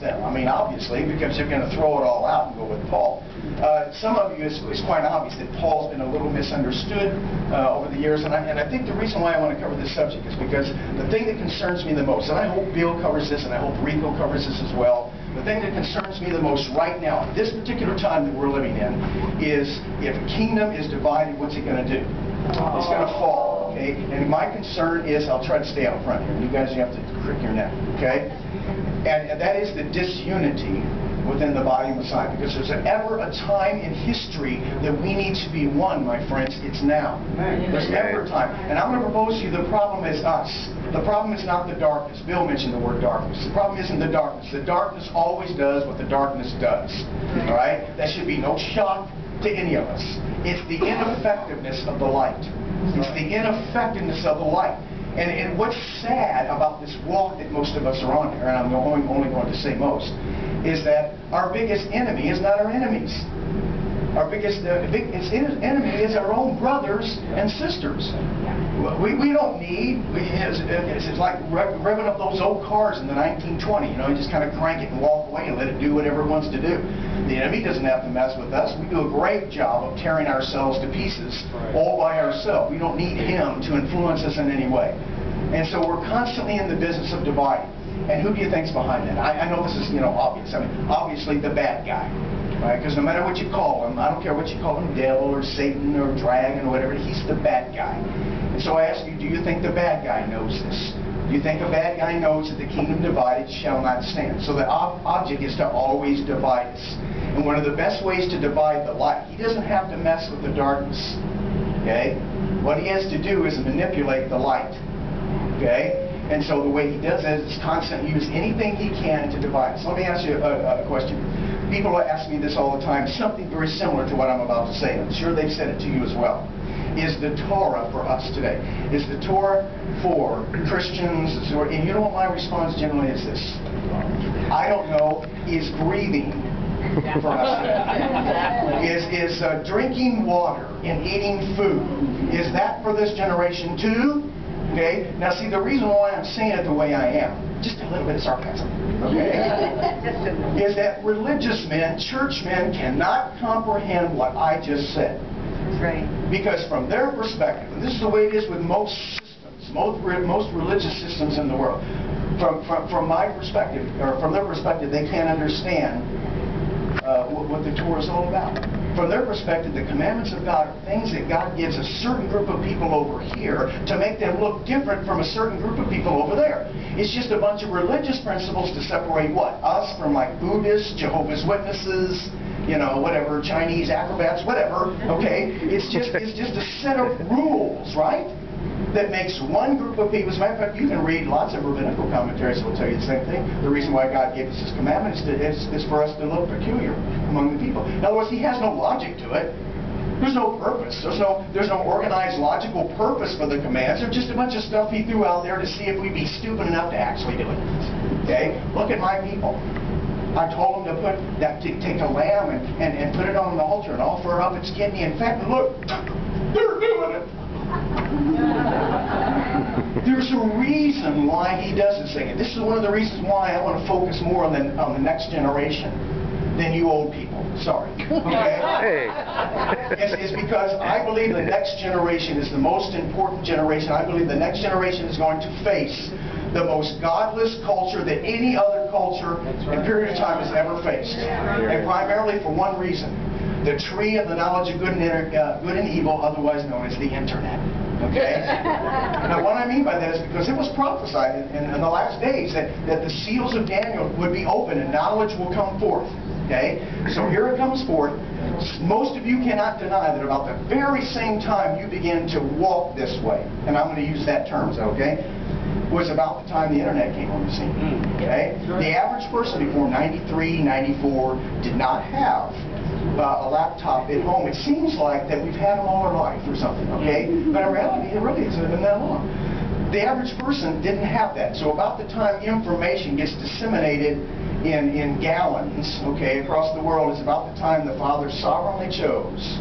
them. I mean, obviously, because you're going to throw it all out and go with Paul. Some of you, it's quite obvious that Paul's been a little misunderstood over the years, and I think the reason why I want to cover this subject is because the thing that concerns me the most, and I hope Bill covers this, and I hope Rico covers this as well, the thing that concerns me the most right now, at this particular time that we're living in, is if a kingdom is divided, what's it going to do? It's going to fall, okay? And my concern is, I'll try to stay out front here, and you guys, you have to crick your neck, okay? And that is the disunity within the body of Messiah. Because there's ever a time in history that we need to be one, my friends, it's now. There's never a time. And I'm going to propose to you, the problem is us. The problem is not the darkness. Bill mentioned the word darkness. The problem isn't the darkness. The darkness always does what the darkness does. All right? That should be no shock to any of us. It's the ineffectiveness of the light. It's the ineffectiveness of the light. And what's sad about this walk that most of us are on here, and I'm only going to say most, is that our biggest enemy is not our enemies. Our biggest enemy is our own brothers and sisters. We don't need, it's like revving up those old cars in the 1920, you know, you just kind of crank it and walk away and let it do whatever it wants to do. The enemy doesn't have to mess with us. We do a great job of tearing ourselves to pieces all by ourselves. We don't need him to influence us in any way. And so we're constantly in the business of dividing. And who do you think's behind that? I know this is, you know, obvious. I mean, obviously the bad guy. Right? Because no matter what you call him, I don't care what you call him, devil or Satan or dragon or whatever, he's the bad guy. And so I ask you, do you think the bad guy knows this? Do you think the bad guy knows that the kingdom divided shall not stand? So the object is to always divide us. And one of the best ways to divide the light, he doesn't have to mess with the darkness. Okay? What he has to do is manipulate the light. Okay? And so the way he does that is constantly use anything he can to divide. So let me ask you a question. People ask me this all the time, something very similar to what I'm about to say. I'm sure they've said it to you as well. Is the Torah for us today? Is the Torah for Christians? And you know what my response generally is this? I don't know. Is breathing for us today? Is drinking water and eating food, is that for this generation too? Okay? Now see, the reason why I'm saying it the way I am, just a little bit of sarcasm, okay, is that religious men, church men, cannot comprehend what I just said. That's right. Because from their perspective, and this is the way it is with most systems, most religious systems in the world, from my perspective, or from their perspective, they can't understand what the Torah is all about. From their perspective, the commandments of God are things that God gives a certain group of people over here to make them look different from a certain group of people over there. It's just a bunch of religious principles to separate what? Us from like Buddhists, Jehovah's Witnesses, you know, whatever, Chinese acrobats, whatever, okay? It's just a set of rules, right? That makes one group of people. As a matter of fact, you can read lots of rabbinical commentaries that will tell you the same thing. The reason why God gave us His commandment is for us to look peculiar among the people. In other words, He has no logic to it. There's no purpose. There's no organized, logical purpose for the commands. They're just a bunch of stuff He threw out there to see if we'd be stupid enough to actually do it. Okay? Look at my people. I told them to take a lamb and put it on the altar and offer up its kidney and fat. And look, they're doing it. There's a reason why He does this thing. And this is one of the reasons why I want to focus more on the next generation than you old people. Sorry. Okay? It's because I believe the next generation is the most important generation. I believe the next generation is going to face the most godless culture that any other culture in period of time has ever faced. And primarily for one reason. The tree of the knowledge of good and evil, otherwise known as the Internet. Okay? Now what I mean by that is because it was prophesied in the last days that the seals of Daniel would be open and knowledge will come forth. Okay? So here it comes forth. Most of you cannot deny that about the very same time you begin to walk this way, and I'm going to use that term, okay? Was about the time the Internet came on the scene. Okay? The average person before 93, 94 did not have a laptop at home. It seems like that we've had them all our life or something, okay? But in reality, it really hasn't been that long. The average person didn't have that. So about the time information gets disseminated in gallons, okay, across the world, is about the time the Father sovereignly chose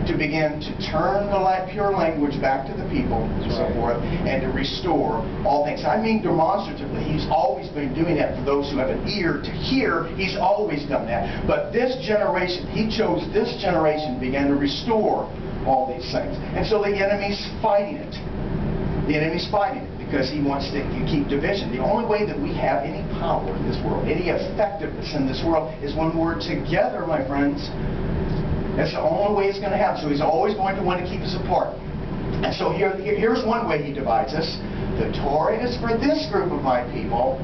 to begin to turn the pure language back to the people and so forth, and to restore all things. I mean demonstratively, he's always been doing that for those who have an ear to hear. He's always done that. But this generation, he chose this generation to begin to restore all these things. And so the enemy's fighting it. The enemy's fighting it because he wants to keep division. The only way that we have any power in this world, any effectiveness in this world, is when we're together, my friends. That's the only way it's going to happen. So he's always going to want to keep us apart. And so here's one way he divides us. The Torah is for this group of my people,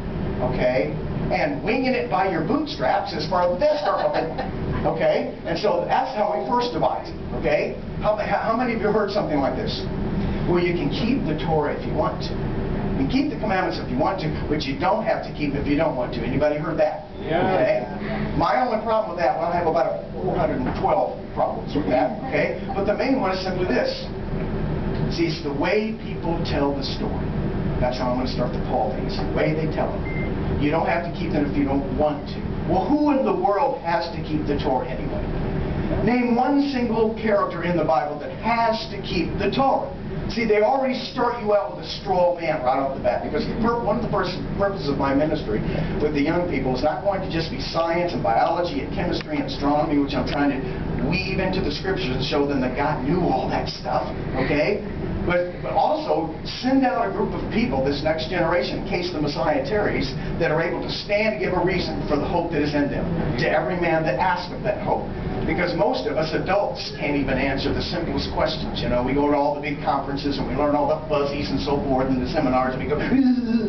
okay? And winging it by your bootstraps is for this group of it, okay? And so that's how he first divides it, okay? How many of you heard something like this? Well, you can keep the Torah if you want to. You can keep the commandments if you want to, but you don't have to keep it if you don't want to. Anybody heard that? Yeah. Okay? My only problem with that, well, I have about 412 problems with that, okay? But the main one is simply this. See, it's the way people tell the story. That's how I'm going to start the Paul thing. It's the way they tell it. You don't have to keep them if you don't want to. Well, who in the world has to keep the Torah anyway? Name one single character in the Bible that has to keep the Torah. See, they already start you out with a straw man right off the bat, because one of the first purposes of my ministry with the young people is not going to just be science and biology and chemistry and astronomy, which I'm trying to weave into the scriptures and show them that God knew all that stuff, okay? But also send out a group of people, this next generation, in case the Messiah tarries, that are able to stand and give a reason for the hope that is in them, to every man that asks of that hope. Because most of us adults can't even answer the simplest questions. You know, we go to all the big conferences and we learn all the fuzzies and so forth, and the seminars, and we go,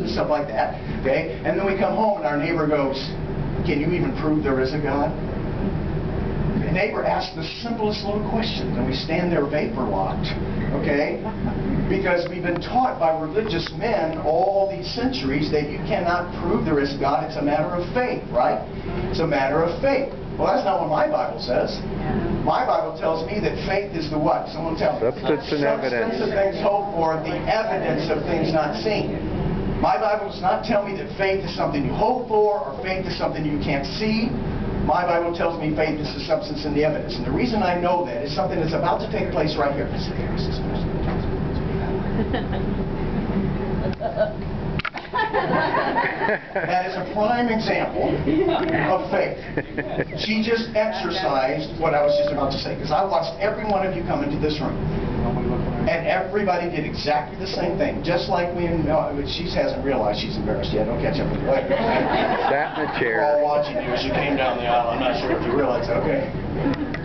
stuff like that, okay? And then we come home and our neighbor goes, can you even prove there is a God? The neighbor asks the simplest little questions, and we stand there vapor-locked, okay? Because we've been taught by religious men all these centuries that you cannot prove there is a God. It's a matter of faith, right? It's a matter of faith. Well, that's not what my Bible says. My Bible tells me that faith is the what? Someone tell me. Substance and evidence. Substance of things hoped for, the evidence of things not seen. My Bible does not tell me that faith is something you hope for or faith is something you can't see. My Bible tells me faith is the substance and the evidence. And the reason I know that is something that's about to take place right here. That is a prime example of faith. She just exercised what I was just about to say, because I watched every one of you come into this room. And everybody did exactly the same thing. Just like she hasn't realized she's embarrassed yet. Don't catch up with her later. Sat in the chair. We're all watching you as you came down the aisle. I'm not sure if you realize that. Okay.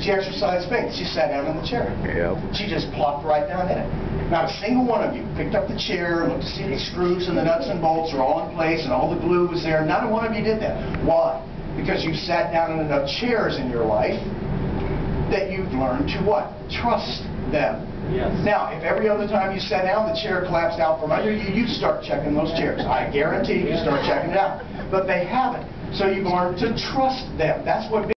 She exercised faith. She sat down in the chair. Yep. She just plopped right down in it. Not a single one of you picked up the chair and looked to see the screws and the nuts and bolts are all in place and all the glue was there. Not a one of you did that. Why? Because you sat down in enough chairs in your life that you've learned to what? Trust them. Yes. Now, if every other time you sat down, the chair collapsed out from under you, you'd start checking those chairs. I guarantee you start checking it out. But they haven't. So you've learned to trust them. That's what